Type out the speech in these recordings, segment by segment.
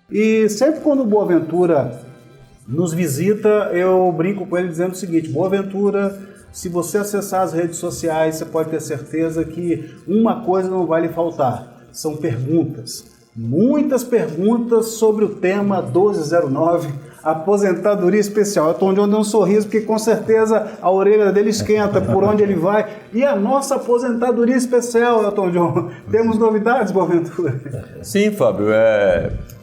E sempre quando o Boaventura nos visita, eu brinco com ele dizendo o seguinte: Boaventura, se você acessar as redes sociais, você pode ter certeza que uma coisa não vai lhe faltar: são perguntas. Muitas perguntas sobre o tema 1209, aposentadoria especial. Elton John deu um sorriso, porque com certeza a orelha dele esquenta por onde ele vai. E a nossa aposentadoria especial, Elton John, temos novidades, Boaventura? Sim, Fábio.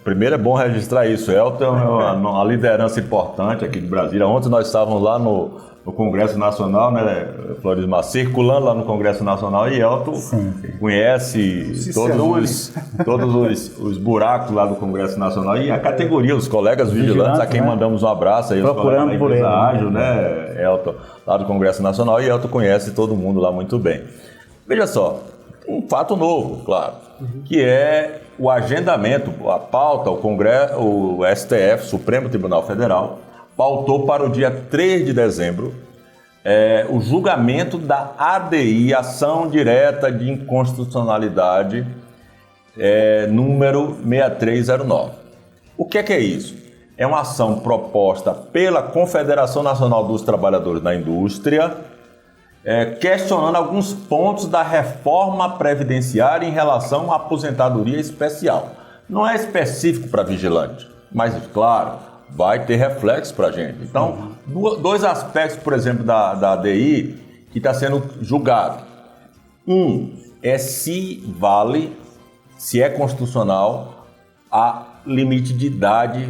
Primeiro é bom registrar isso. Elton é uma liderança importante aqui de Brasília. Ontem nós estávamos lá no Congresso Nacional, né, Florismar, circulando lá no Congresso Nacional, e Elton conhece todos os buracos lá do Congresso Nacional e a categoria, os colegas vigilantes, a quem mandamos um abraço aí, procurando os colegas por da ele, Ágil, né, Elton, lá do Congresso Nacional, e Elton conhece todo mundo lá muito bem. Veja só, um fato novo, claro, que é o agendamento, a pauta, o Congresso, o STF, Supremo Tribunal Federal, pautou para o dia 3 de dezembro o julgamento da ADI, Ação Direta de Inconstitucionalidade, número 6309. O que é isso? É uma ação proposta pela Confederação Nacional dos Trabalhadores da Indústria, questionando alguns pontos da reforma previdenciária em relação à aposentadoria especial. Não é específico para vigilante, mas, claro, vai ter reflexo para a gente. Então, dois aspectos, por exemplo, da ADI que está sendo julgado. Um é se vale, se é constitucional, a limite de idade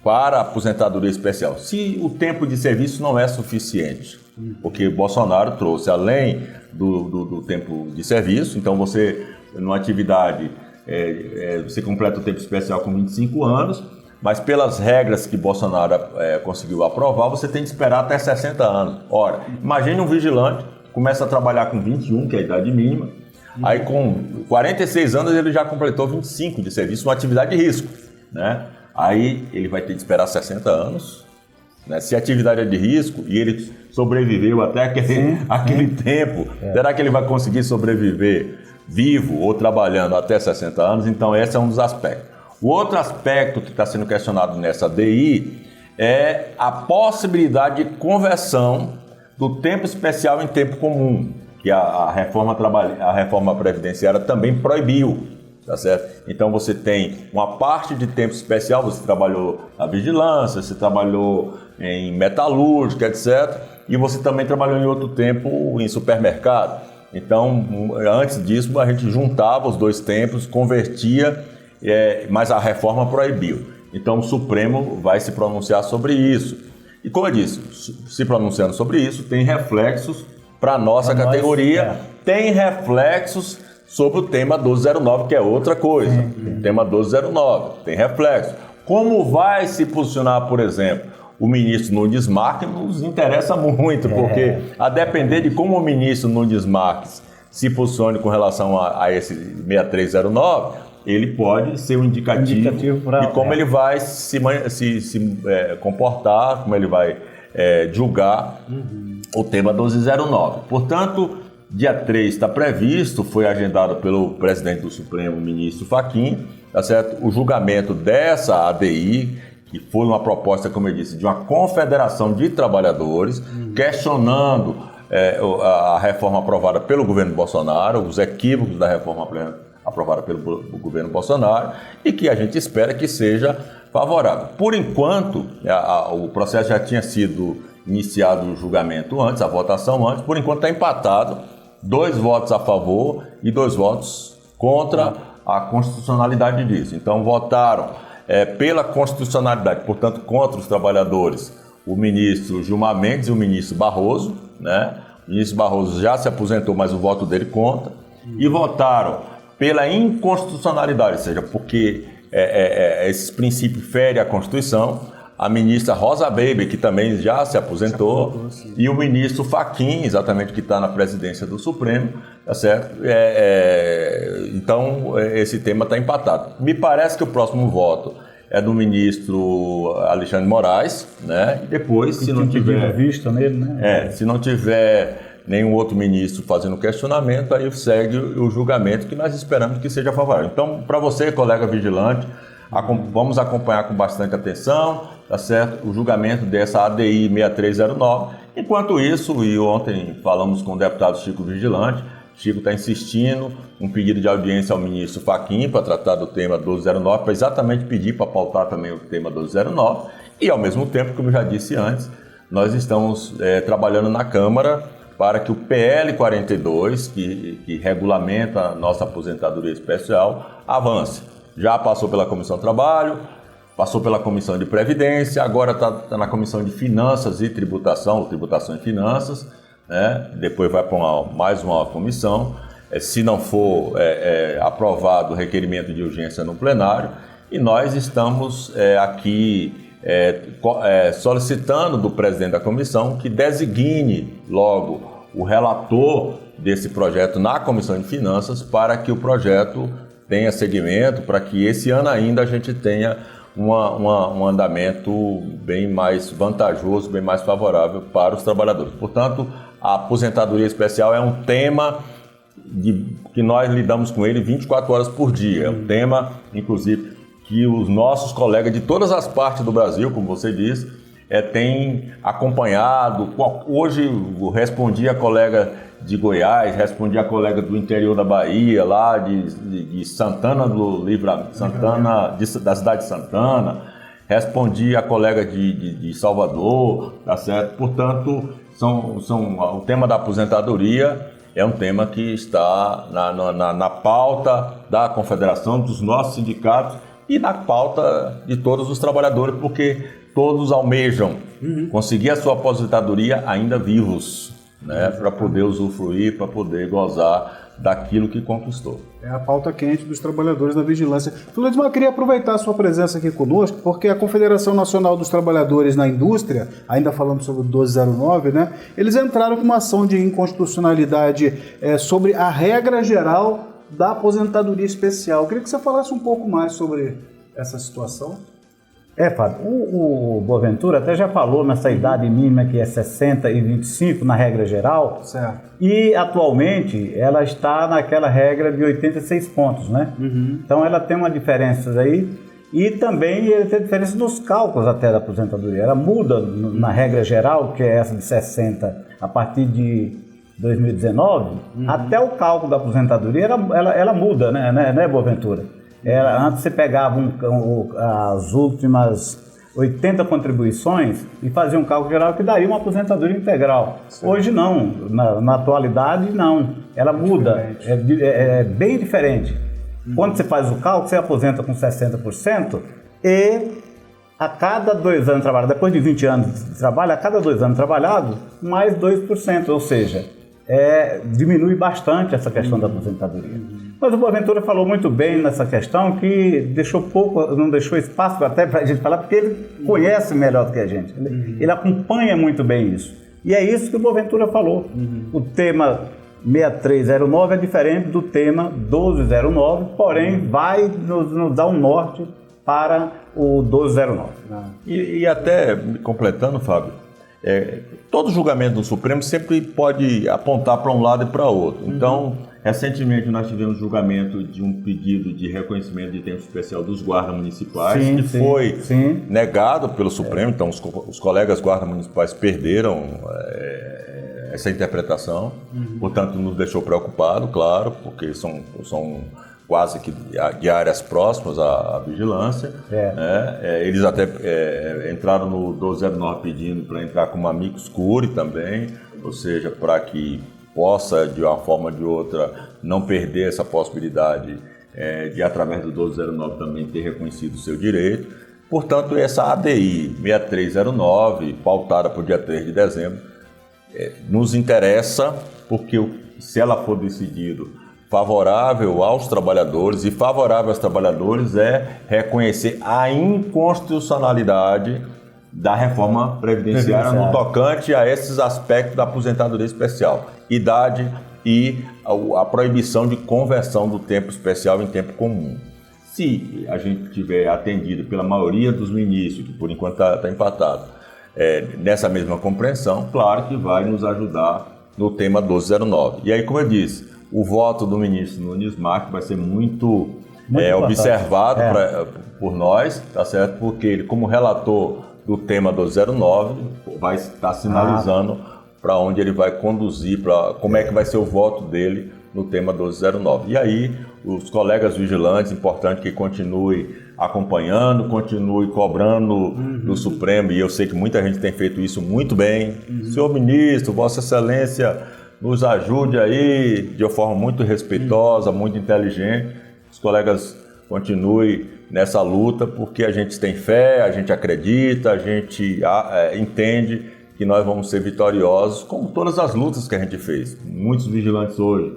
para a aposentadoria especial. Se o tempo de serviço não é suficiente, porque Bolsonaro trouxe, além do tempo de serviço, então você, numa atividade, você completa o tempo especial com 25 anos, mas pelas regras que Bolsonaro conseguiu aprovar, você tem que esperar até 60 anos. Ora, imagine um vigilante que começa a trabalhar com 21, que é a idade mínima, aí com 46 anos ele já completou 25 de serviço, uma atividade de risco, né? Aí ele vai ter que esperar 60 anos, né? Se a atividade é de risco e ele sobreviveu até aquele tempo, será que ele vai conseguir sobreviver vivo ou trabalhando até 60 anos? Então esse é um dos aspectos. O outro aspecto que está sendo questionado nessa DI é a possibilidade de conversão do tempo especial em tempo comum, que a reforma previdenciária também proibiu, tá certo? Então você tem uma parte de tempo especial, você trabalhou na vigilância, você trabalhou em metalúrgica, etc. E você também trabalhou em outro tempo em supermercado. Então, antes disso, a gente juntava os dois tempos, convertia, mas a reforma proibiu. Então o Supremo vai se pronunciar sobre isso. E como eu disse, se pronunciando sobre isso, tem reflexos para a nossa categoria, tem reflexos sobre o tema 1209, que é outra coisa. O tema 1209 tem reflexo. Como vai se posicionar, por exemplo, o ministro Nunes Marques, nos interessa muito, porque a depender de como o ministro Nunes Marques se posicione com relação a esse 6309, ele pode ser um indicativo de como ele vai se comportar, como ele vai julgar o tema 1209. Portanto, dia 3 está previsto, foi agendado pelo presidente do Supremo, o ministro Fachin, tá certo? O julgamento dessa ADI, que foi uma proposta, como eu disse, de uma confederação de trabalhadores, questionando a reforma aprovada pelo governo Bolsonaro, os equívocos da reforma aprovada pelo governo Bolsonaro, e que a gente espera que seja favorável. Por enquanto, o processo já tinha sido iniciado o julgamento antes, a votação antes, por enquanto está empatado, 2 votos a favor e 2 votos contra a constitucionalidade disso. Então votaram pela constitucionalidade, portanto contra os trabalhadores, o ministro Gilmar Mendes e o ministro Barroso, né? O ministro Barroso já se aposentou, mas o voto dele conta, e votaram pela inconstitucionalidade, ou seja, porque esses princípios ferem a Constituição, a ministra Rosa Weber, que também já se aposentou, e o ministro Fachin, exatamente, que está na presidência do Supremo, tá certo? Então, esse tema está empatado. Me parece que o próximo voto é do ministro Alexandre Moraes, né? E depois, se não tiver vista nele, né? Se não tiver nenhum outro ministro fazendo questionamento, aí segue o julgamento, que nós esperamos que seja favorável. Então, para você, colega vigilante, Vamos acompanhar com bastante atenção, tá certo? O julgamento dessa ADI 6309. Enquanto isso, e ontem falamos com o deputado Chico Vigilante, Chico está insistindo um pedido de audiência ao ministro Fachin para tratar do tema 1209, para exatamente pedir para pautar também o tema 1209. E, ao mesmo tempo, como eu já disse antes, nós estamos trabalhando na Câmara para que o PL 42, que regulamenta a nossa aposentadoria especial, avance. Já passou pela Comissão de Trabalho, passou pela Comissão de Previdência, agora está na Comissão de Finanças e Tributação, Tributação e Finanças, né? Depois vai para mais uma comissão, se não for aprovado o requerimento de urgência no plenário, e nós estamos aqui solicitando do presidente da comissão que designe logo o relator desse projeto na Comissão de Finanças para que o projeto tenha seguimento, para que esse ano ainda a gente tenha um andamento bem mais vantajoso, bem mais favorável para os trabalhadores. Portanto, a aposentadoria especial é um tema que nós lidamos com ele 24 horas por dia. É um tema, inclusive, que os nossos colegas de todas as partes do Brasil, como você disse, têm acompanhado. Hoje eu respondi a colega de Goiás, respondi a colega do interior da Bahia, lá de Santana do Livramento, da cidade de Santana, respondi a colega de Salvador, tá certo? Portanto, o tema da aposentadoria é um tema que está na pauta da Confederação, dos nossos sindicatos e na pauta de todos os trabalhadores, porque todos almejam conseguir a sua aposentadoria ainda vivos, né, para poder usufruir, para poder gozar daquilo que conquistou. É a pauta quente dos trabalhadores da vigilância. Edmar, eu queria aproveitar a sua presença aqui conosco, porque a Confederação Nacional dos Trabalhadores na Indústria, ainda falando sobre o 1209, né, eles entraram com uma ação de inconstitucionalidade sobre a regra geral da aposentadoria especial. Eu queria que você falasse um pouco mais sobre essa situação. Fábio, o Boaventura até já falou nessa idade mínima que é 60 e 25 na regra geral. Certo. E atualmente ela está naquela regra de 86 pontos, né? Então ela tem uma diferença aí e também tem diferença nos cálculos até da aposentadoria. Ela muda na regra geral, que é essa de 60 a partir de 2019, até o cálculo da aposentadoria ela muda, né, Boaventura? Antes você pegava as últimas 80 contribuições e fazia um cálculo geral que daria uma aposentadoria integral. Sim. Hoje não, na atualidade não, ela muda, é bem diferente. Quando você faz o cálculo, você aposenta com 60% e a cada 2 anos trabalhado, depois de 20 anos de trabalho, a cada 2 anos trabalhado, mais 2%, ou seja, diminui bastante essa questão da aposentadoria. Mas o Boaventura falou muito bem nessa questão, que não deixou espaço até para a gente falar, porque ele conhece melhor do que a gente. Ele acompanha muito bem isso. E é isso que o Boaventura falou. O tema 6309 é diferente do tema 1209, porém vai nos dar um norte para o 1209. E até completando, Fábio, todo julgamento do Supremo sempre pode apontar para um lado e para outro. Então, recentemente nós tivemos julgamento de um pedido de reconhecimento de tempo especial dos guardas municipais, que foi negado pelo Supremo. Então, os colegas guardas municipais perderam essa interpretação. Portanto, nos deixou preocupado, claro, porque são quase que de áreas próximas à vigilância. Eles até entraram no 1209 pedindo para entrar com uma amicus curiae também, ou seja, para que possa, de uma forma ou de outra, não perder essa possibilidade de, através do 1209, também ter reconhecido o seu direito. Portanto, essa ADI 6309, pautada para o dia 3 de dezembro, nos interessa, porque se ela for decidido favorável aos trabalhadores, e favorável aos trabalhadores é reconhecer a inconstitucionalidade da reforma previdenciária no tocante a esses aspectos da aposentadoria especial, idade e a proibição de conversão do tempo especial em tempo comum. Se a gente tiver atendido pela maioria dos ministros, que por enquanto está empatado, nessa mesma compreensão, claro que vai nos ajudar no tema 1209. E aí, como eu disse, o voto do ministro Nunes Marques vai ser muito observado por nós, tá certo? Porque ele, como relator do tema 1209, vai estar sinalizando para onde ele vai conduzir, como é que vai ser o voto dele no tema 1209. E aí, os colegas vigilantes, importante que continue acompanhando, continue cobrando do Supremo, e eu sei que muita gente tem feito isso muito bem. Senhor ministro, Vossa Excelência, nos ajude aí de uma forma muito respeitosa, muito inteligente. Os colegas continuem nessa luta, porque a gente tem fé, a gente acredita, a gente entende que nós vamos ser vitoriosos, como todas as lutas que a gente fez. Muitos vigilantes hoje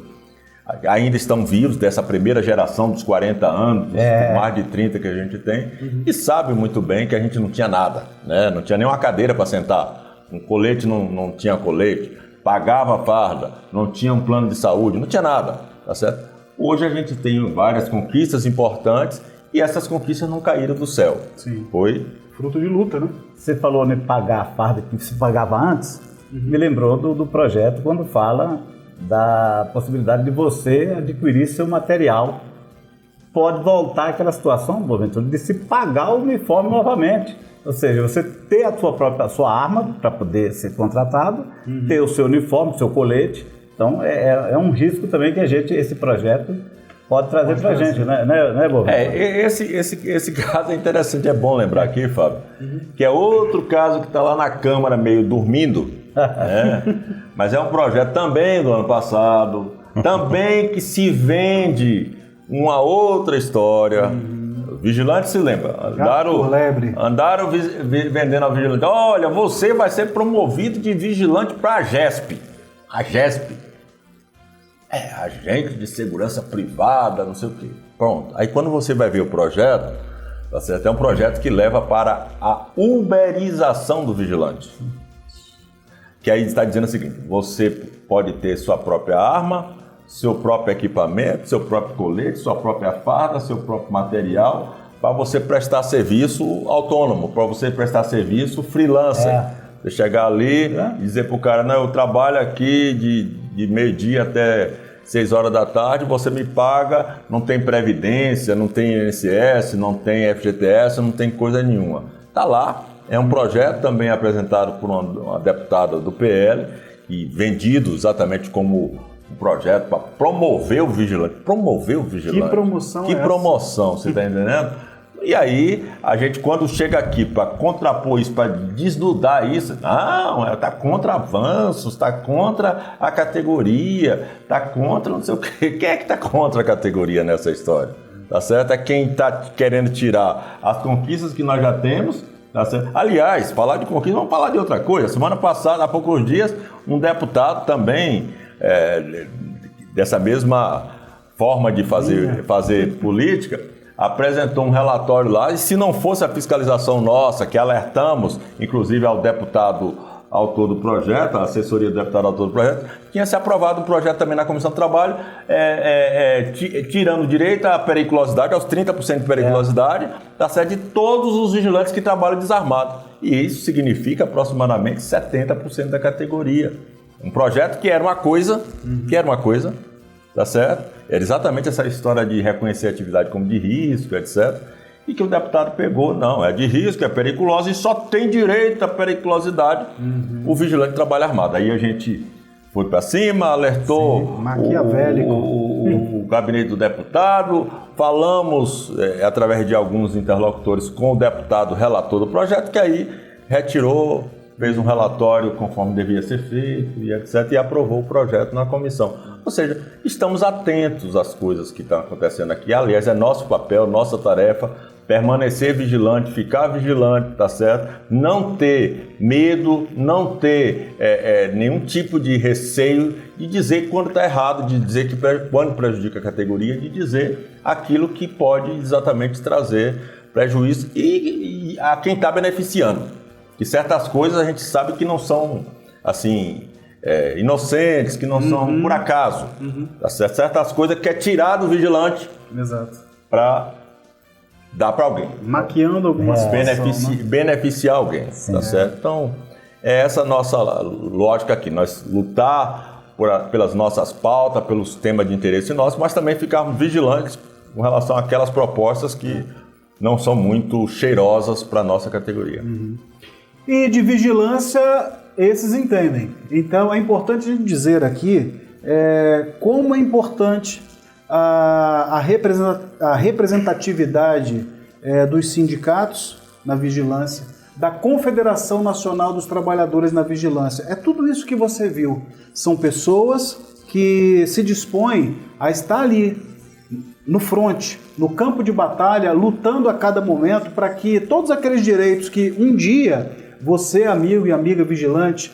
ainda estão vivos, dessa primeira geração dos 40 anos, mais de 30 que a gente tem, e sabem muito bem que a gente não tinha nada, né? Não tinha nenhuma cadeira para sentar, um colete não tinha colete, pagava a farda, não tinha um plano de saúde, não tinha nada, tá certo? Hoje a gente tem várias conquistas importantes e essas conquistas não caíram do céu. Sim. Foi fruto de luta, né? Você falou em pagar a farda que se pagava antes, me lembrou do projeto quando fala da possibilidade de você adquirir seu material. Pode voltar àquela situação, porventura, de se pagar o uniforme novamente. Ou seja, você ter a sua arma para poder ser contratado, ter o seu uniforme, o seu colete. Então, é um risco também que esse projeto pode trazer para a gente, né, Bob? Esse caso é interessante, é bom lembrar aqui, Fábio, que é outro caso que está lá na Câmara meio dormindo, né? Mas é um projeto também do ano passado, também que se uma outra história. Vigilante se lembra, andaram vendendo ao vigilante. Olha, você vai ser promovido de vigilante para a GESP. A GESP é agente de segurança privada, não sei o quê. Pronto. Aí quando você vai ver o projeto, tá certo? É um projeto que leva para a uberização do vigilante. Que aí está dizendo o seguinte: você pode ter sua própria arma, seu próprio equipamento, seu próprio colete, sua própria farda, seu próprio material, para você prestar serviço autônomo, para você prestar serviço freelancer. Você chegar ali e dizer para o cara, não, eu trabalho aqui de meio-dia até 6 horas da tarde, você me paga, não tem previdência, não tem INSS, não tem FGTS, não tem coisa nenhuma. Está lá, é um projeto também apresentado por uma deputada do PL, e vendido exatamente como um projeto para promover o vigilante. Promover o vigilante. Que promoção Que promoção, você está entendendo? E aí, a gente quando chega aqui para contrapor isso, para desnudar isso, não, está contra avanços, está contra a categoria, está contra não sei o quê. Quem é que está contra a categoria nessa história? Tá certo? É quem está querendo tirar as conquistas que nós já temos. Tá certo? Aliás, falar de conquista, vamos falar de outra coisa. Semana passada, há poucos dias, um deputado também, dessa mesma forma de fazer política, apresentou um relatório lá, e se não fosse a fiscalização nossa, que alertamos, inclusive ao deputado autor do projeto, a assessoria do deputado autor do projeto, tinha se aprovado um projeto também na Comissão do Trabalho, tirando direito à periculosidade, aos 30% de periculosidade, tá certo, de todos os vigilantes que trabalham desarmados. E isso significa aproximadamente 70% da categoria. Um projeto que era uma coisa, tá certo? Era exatamente essa história de reconhecer a atividade como de risco, etc. E que o deputado pegou, não, é de risco, é periculosa e só tem direito à periculosidade o vigilante trabalho armado. Aí a gente foi para cima, alertou o gabinete do deputado, falamos através de alguns interlocutores com o deputado relator do projeto, que aí retirou, fez um relatório conforme devia ser feito, e etc., e aprovou o projeto na comissão. Ou seja, estamos atentos às coisas que estão acontecendo aqui. Aliás, é nosso papel, nossa tarefa, permanecer vigilante, ficar vigilante, tá certo? Não ter medo, não ter nenhum tipo de receio de dizer quando está errado, de dizer que quando prejudica a categoria, de dizer aquilo que pode exatamente trazer prejuízo e a quem está beneficiando. Que certas coisas a gente sabe que não são, assim, inocentes, que não são por acaso. Tá certo? Certas coisas que é tirar do vigilante para dar para alguém. Maquiando alguma situação, beneficiar alguém. Sim, tá certo? Então, é essa nossa lógica aqui. Nós lutar pelas nossas pautas, pelos temas de interesse nossos, mas também ficarmos vigilantes com relação àquelas propostas que não são muito cheirosas para a nossa categoria. E de vigilância, esses entendem. Então é importante a gente dizer aqui como é importante a representatividade dos sindicatos na vigilância, da Confederação Nacional dos Trabalhadores na vigilância. É tudo isso que você viu. São pessoas que se dispõem a estar ali, no fronte, no campo de batalha, lutando a cada momento para que todos aqueles direitos que um dia você, amigo e amiga vigilante,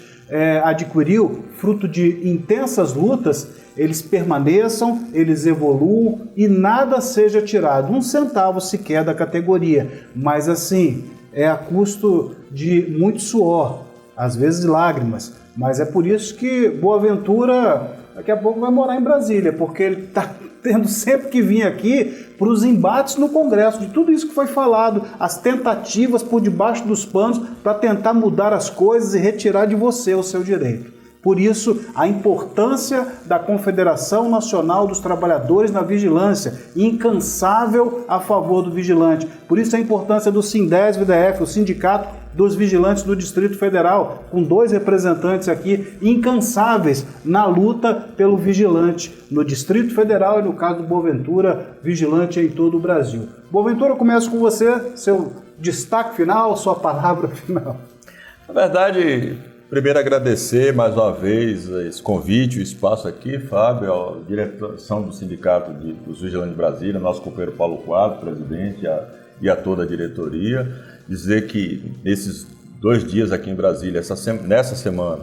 adquiriu, fruto de intensas lutas, eles permaneçam, eles evoluam e nada seja tirado, um centavo sequer da categoria. Mas assim, é a custo de muito suor, às vezes lágrimas. Mas é por isso que Boaventura daqui a pouco vai morar em Brasília, porque ele está tendo sempre que vir aqui para os embates no Congresso, de tudo isso que foi falado, as tentativas por debaixo dos panos para tentar mudar as coisas e retirar de você o seu direito. Por isso, a importância da Confederação Nacional dos Trabalhadores na vigilância, incansável a favor do vigilante. Por isso, a importância do Sindesv-DF, o Sindicato dos Vigilantes do Distrito Federal, com 2 representantes aqui, incansáveis na luta pelo vigilante no Distrito Federal e, no caso do Boaventura, vigilante em todo o Brasil. Boaventura, começo com você, seu destaque final, sua palavra final. Na verdade, primeiro agradecer mais uma vez esse convite, o espaço aqui, Fábio, a direção do Sindicato dos Vigilantes de Brasília, nosso companheiro Paulo Quadro, presidente, e a toda a diretoria. Dizer que nesses 2 dias aqui em Brasília, nessa semana,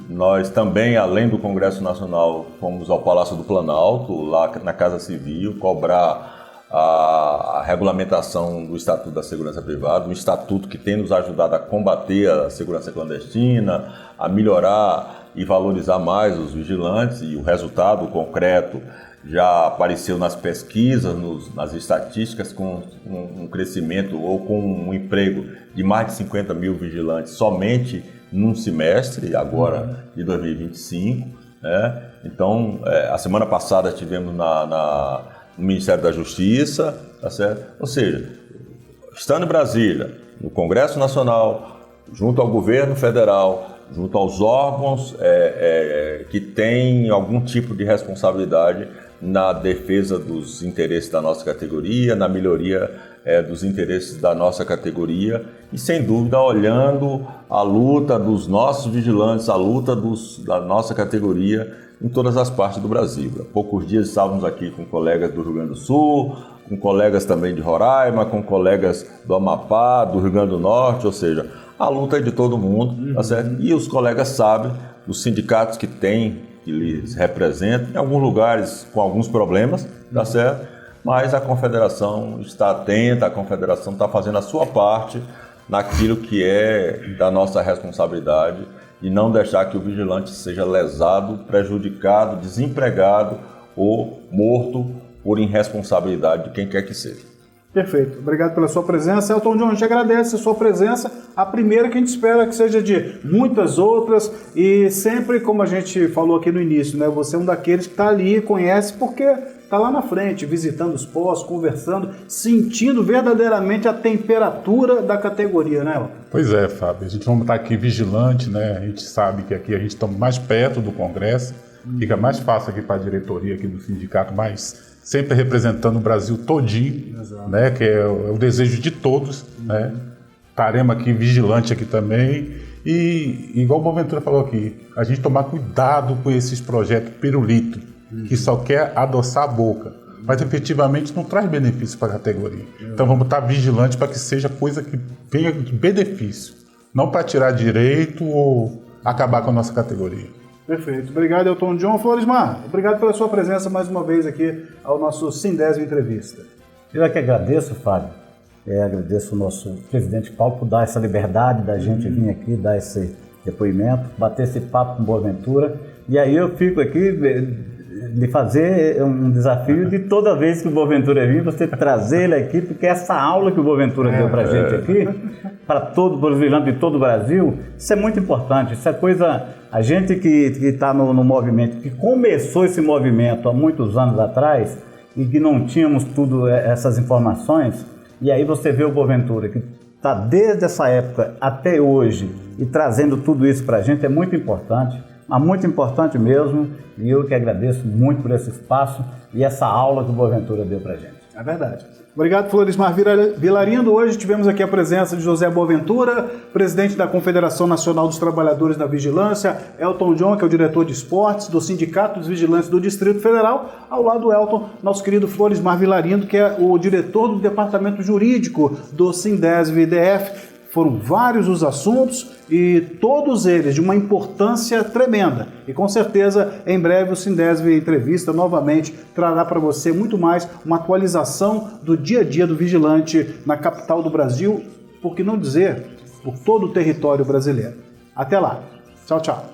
nós também, além do Congresso Nacional, fomos ao Palácio do Planalto, lá na Casa Civil, cobrar a regulamentação do Estatuto da Segurança Privada, um estatuto que tem nos ajudado a combater a segurança clandestina, a melhorar e valorizar mais os vigilantes, e o resultado concreto já apareceu nas pesquisas, nas estatísticas, com um crescimento ou com um emprego de mais de 50 mil vigilantes somente num semestre, agora de 2025. Né? Então, a semana passada tivemos no Ministério da Justiça, tá certo? Ou seja, estando em Brasília, no Congresso Nacional, junto ao governo federal, junto aos órgãos que têm algum tipo de responsabilidade na defesa dos interesses da nossa categoria, na melhoria dos interesses da nossa categoria e, sem dúvida, olhando a luta dos nossos vigilantes, a luta da nossa categoria em todas as partes do Brasil. Há poucos dias estávamos aqui com colegas do Rio Grande do Sul, com colegas também de Roraima, com colegas do Amapá, do Rio Grande do Norte, ou seja, a luta é de todo mundo, tá certo? E os colegas sabem, os sindicatos que lhes representam, em alguns lugares com alguns problemas, tá certo? Mas a Confederação está atenta, a Confederação está fazendo a sua parte naquilo que é da nossa responsabilidade e não deixar que o vigilante seja lesado, prejudicado, desempregado ou morto por irresponsabilidade de quem quer que seja. Perfeito. Obrigado pela sua presença. Elton John, a gente agradece a sua presença. A primeira que a gente espera que seja de muitas outras e sempre, como a gente falou aqui no início, né? Você é um daqueles que está ali, conhece porque está lá na frente, visitando os postos, conversando, sentindo verdadeiramente a temperatura da categoria, né, Elton? Pois é, Fábio. A gente vai estar aqui vigilante, né? A gente sabe que aqui a gente está mais perto do Congresso, fica mais fácil aqui para a diretoria aqui do sindicato, mas sempre representando o Brasil todinho, né, que é o desejo de todos, né? Estaremos aqui vigilante aqui também e, igual o Boaventura falou aqui, a gente tomar cuidado com esses projetos pirulito, que só quer adoçar a boca, mas efetivamente não traz benefício para a categoria. Então vamos estar vigilantes para que seja coisa que venha de benefício, não para tirar direito ou acabar com a nossa categoria. Perfeito. Obrigado, Elton John. Floresmar, obrigado pela sua presença mais uma vez aqui ao nosso Sindesv Entrevista. Eu é que agradeço, Fábio. Agradeço o nosso presidente Paulo por dar essa liberdade da gente vir aqui, dar esse depoimento, bater esse papo com Boaventura. E aí eu fico aqui de fazer um desafio de toda vez que o Boaventura vir, você trazer ele aqui, porque essa aula que o Boaventura deu pra gente aqui, para os vigilantes de todo o Brasil, isso é muito importante. Isso é coisa... A gente que está no movimento, que começou esse movimento há muitos anos atrás, e que não tínhamos tudo essas informações, e aí você vê o Boaventura, que está desde essa época até hoje e trazendo tudo isso para a gente, é muito importante mesmo, e eu que agradeço muito por esse espaço e essa aula que o Boaventura deu para a gente. É verdade. Obrigado, Florismar Vilarindo. Hoje tivemos aqui a presença de José Boaventura, presidente da Confederação Nacional dos Trabalhadores da Vigilância, Elton John, que é o diretor de esportes do Sindicato dos Vigilantes do Distrito Federal, ao lado do Elton, nosso querido Florismar Vilarindo, que é o diretor do Departamento Jurídico do Sindesv-DF. Foram vários os assuntos e todos eles de uma importância tremenda. E com certeza, em breve, o Sindesv Entrevista novamente trará para você muito mais uma atualização do dia a dia do vigilante na capital do Brasil, por que não dizer, por todo o território brasileiro. Até lá. Tchau, tchau.